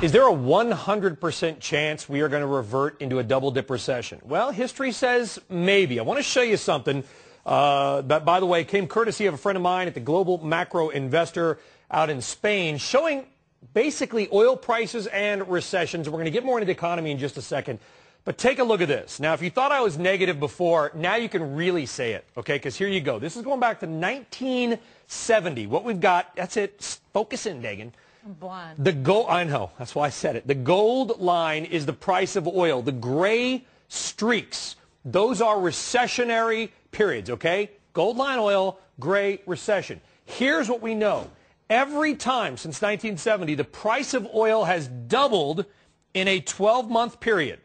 Is there a 100% chance we are going to revert into a double-dip recession? Well, history says maybe. I want to show you something that, by the way, came courtesy of a friend of mine at the Global Macro Investor out in Spain, showing basically oil prices and recessions. We're going to get more into the economy in just a second. But take a look at this. Now, if you thought I was negative before, now you can really say it, okay? Because here you go. This is going back to 1970. What we've got, that's it. Focus in, Dagan. I'm blind. The gold, I know, that's why I said it. The gold line is the price of oil. The gray streaks, those are recessionary periods, okay? Gold line oil, gray recession. Here's what we know. Every time since 1970, the price of oil has doubled in a 12-month period.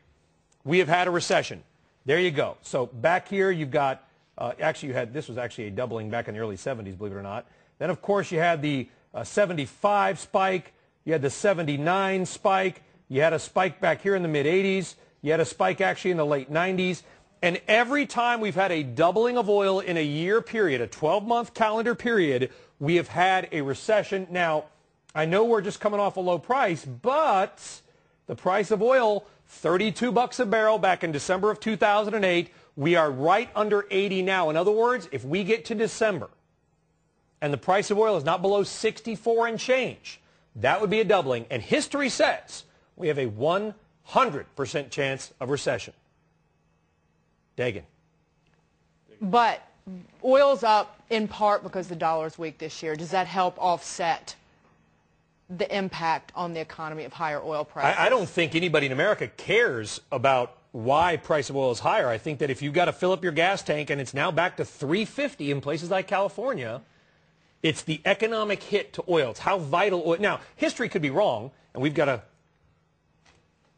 We have had a recession. There you go. So back here you've got, this was actually a doubling back in the early 70s, believe it or not. Then, of course, you had the 75 spike. You had the 79 spike. You had a spike back here in the mid-80s. You had a spike actually in the late 90s. And every time we've had a doubling of oil in a year period, a 12-month calendar period, we have had a recession. Now, I know we're just coming off a low price, but the price of oil, $32 a barrel back in December of 2008. We are right under 80 now. In other words, if we get to December and the price of oil is not below 64 and change, that would be a doubling. And history says we have a 100% chance of recession. Dagan. But oil's up in part because the dollar's weak this year. Does that help offset the impact on the economy of higher oil prices? I don't think anybody in America cares about why price of oil is higher. I think that if you've got to fill up your gas tank and it's now back to $3.50 in places like California, it's the economic hit to oil. It's how vital oil. Now, history could be wrong, and we've got a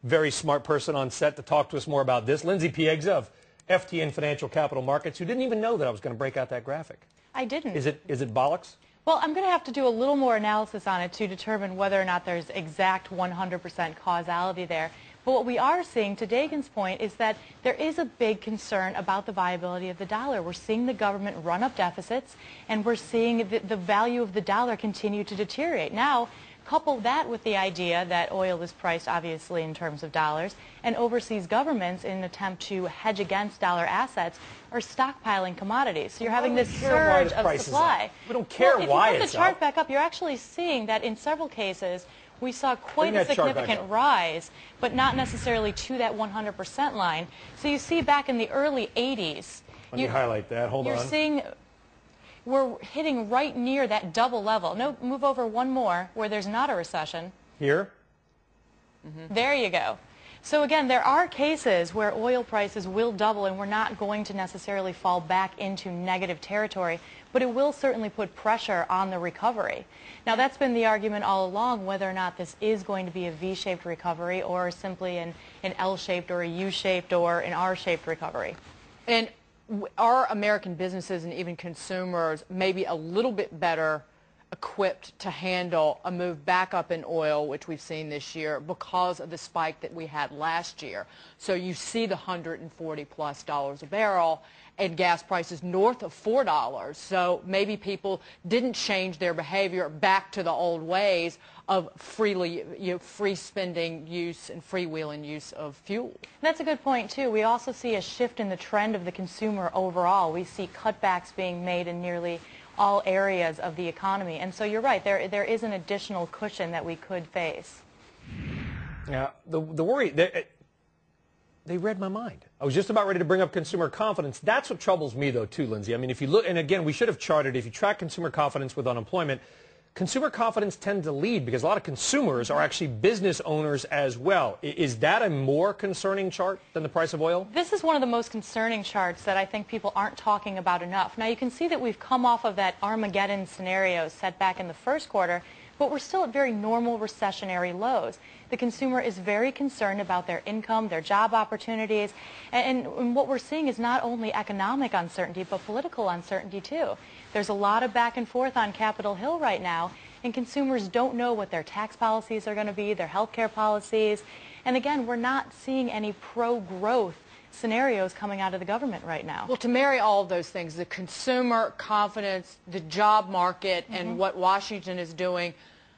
very smart person on set to talk to us more about this. Lindsey Piegza of FTN Financial Capital Markets, who didn't even know that I was going to break out that graphic. I didn't. Is it bollocks? Well, I'm going to have to do a little more analysis on it to determine whether or not there's exact 100% causality there. But what we are seeing, to Dagan's point, is that there is a big concern about the viability of the dollar. We're seeing the government run up deficits, and we're seeing the value of the dollar continue to deteriorate. Now, couple that with the idea that oil is priced, obviously, in terms of dollars, and overseas governments, in an attempt to hedge against dollar assets, are stockpiling commodities. So you're having this surge of supply. We don't care why it's up. If you put the chart back up, you're actually seeing that in several cases we saw quite a significant rise, but not necessarily to that 100% line. So you see back in the early 80s. Let me highlight that. Hold on. You're seeing we're hitting right near that double level. No, move over one more where there's not a recession. Here? There you go. So again, there are cases where oil prices will double, and we're not going to necessarily fall back into negative territory, but it will certainly put pressure on the recovery. Now, that's been the argument all along, whether or not this is going to be a V-shaped recovery or simply an L-shaped or a U-shaped or an R-shaped recovery. And are American businesses and even consumers maybe a little bit better equipped to handle a move back up in oil, which we've seen this year, because of the spike that we had last year? So you see the $140+ a barrel and gas prices north of $4. So maybe people didn't change their behavior back to the old ways of free spending use and freewheeling use of fuel. That's a good point, too. We also see a shift in the trend of the consumer overall. We see cutbacks being made in nearly all areas of the economy. And so you're right, there is an additional cushion that we could face. Yeah, the worry, they read my mind. I was just about ready to bring up consumer confidence. That's what troubles me, though, too, Lindsey. I mean, if you look, and again, we should have charted, if you track consumer confidence with unemployment, consumer confidence tends to lead because a lot of consumers are actually business owners as well. Is that a more concerning chart than the price of oil? This is one of the most concerning charts that I think people aren't talking about enough. Now, you can see that we've come off of that Armageddon scenario set back in the first quarter, but we're still at very normal recessionary lows. The consumer is very concerned about their income, their job opportunities, and what we're seeing is not only economic uncertainty, but political uncertainty, too. There's a lot of back and forth on Capitol Hill right now, and consumers don't know what their tax policies are going to be, their health care policies. And again, we're not seeing any pro-growth scenarios coming out of the government right now. Well, to marry all of those things, the consumer confidence, the job market, and what Washington is doing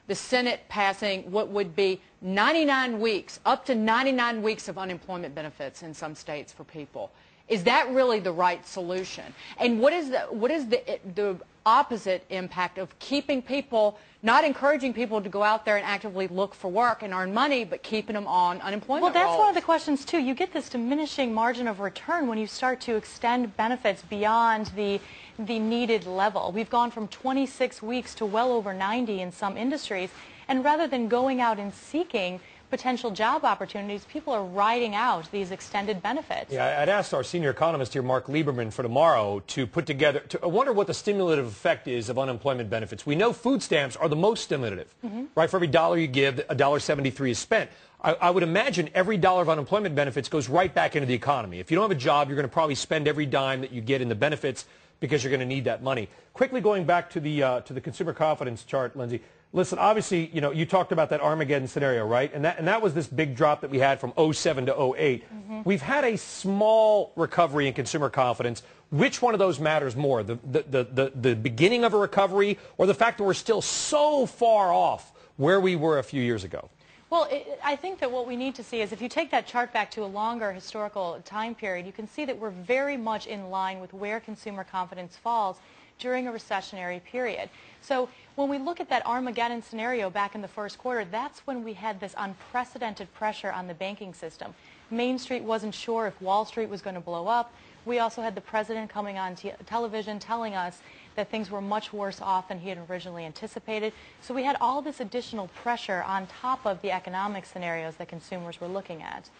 the Senate passing what would be 99 weeks, up to 99 weeks of unemployment benefits in some states for people. Is that really the right solution? And what is the opposite impact of keeping people, not encouraging people to go out there and actively look for work and earn money, but keeping them on unemployment Well, that's rolls? one of the questions, too. You get this diminishing margin of return when you start to extend benefits beyond the needed level. We've gone from 26 weeks to well over 90 in some industries, and rather than going out and seeking potential job opportunities, people are riding out these extended benefits. Yeah, I'd asked our senior economist here, Mark Lieberman, for tomorrow to put together, I wonder what the stimulative effect is of unemployment benefits. We know food stamps are the most stimulative, right? For every dollar you give, $1.73 is spent. I would imagine every dollar of unemployment benefits goes right back into the economy. If you don't have a job, you're going to probably spend every dime that you get in the benefits because you're going to need that money. Quickly going back to the consumer confidence chart, Lindsey. Listen, obviously, you know, you talked about that Armageddon scenario, right? And that was this big drop that we had from 07 to 08. We've had a small recovery in consumer confidence. Which one of those matters more, the beginning of a recovery or the fact that we're still so far off where we were a few years ago? Well, I think that what we need to see is if you take that chart back to a longer historical time period, you can see that we're very much in line with where consumer confidence falls during a recessionary period. So when we look at that Armageddon scenario back in the first quarter, that's when we had this unprecedented pressure on the banking system. Main Street wasn't sure if Wall Street was going to blow up. We also had the president coming on television telling us that things were much worse off than he had originally anticipated. So we had all this additional pressure on top of the economic scenarios that consumers were looking at.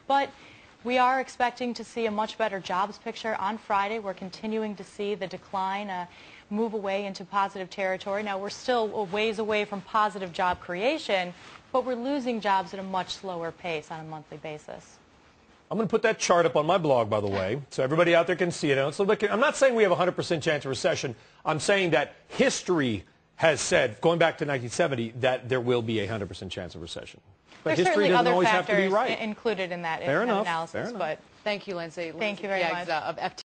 But we are expecting to see a much better jobs picture on Friday. We're continuing to see the decline move away into positive territory. Now, we're still a ways away from positive job creation, but we're losing jobs at a much slower pace on a monthly basis. I'm going to put that chart up on my blog, by the way, so everybody out there can see it. I'm not saying we have a 100% chance of recession. I'm saying that history has said, going back to 1970, that there will be a 100% chance of recession. But There's history doesn't always have to be right. included in that Fair enough. analysis. Fair enough. But Thank you, Lindsey. Thank you very much. Piegza of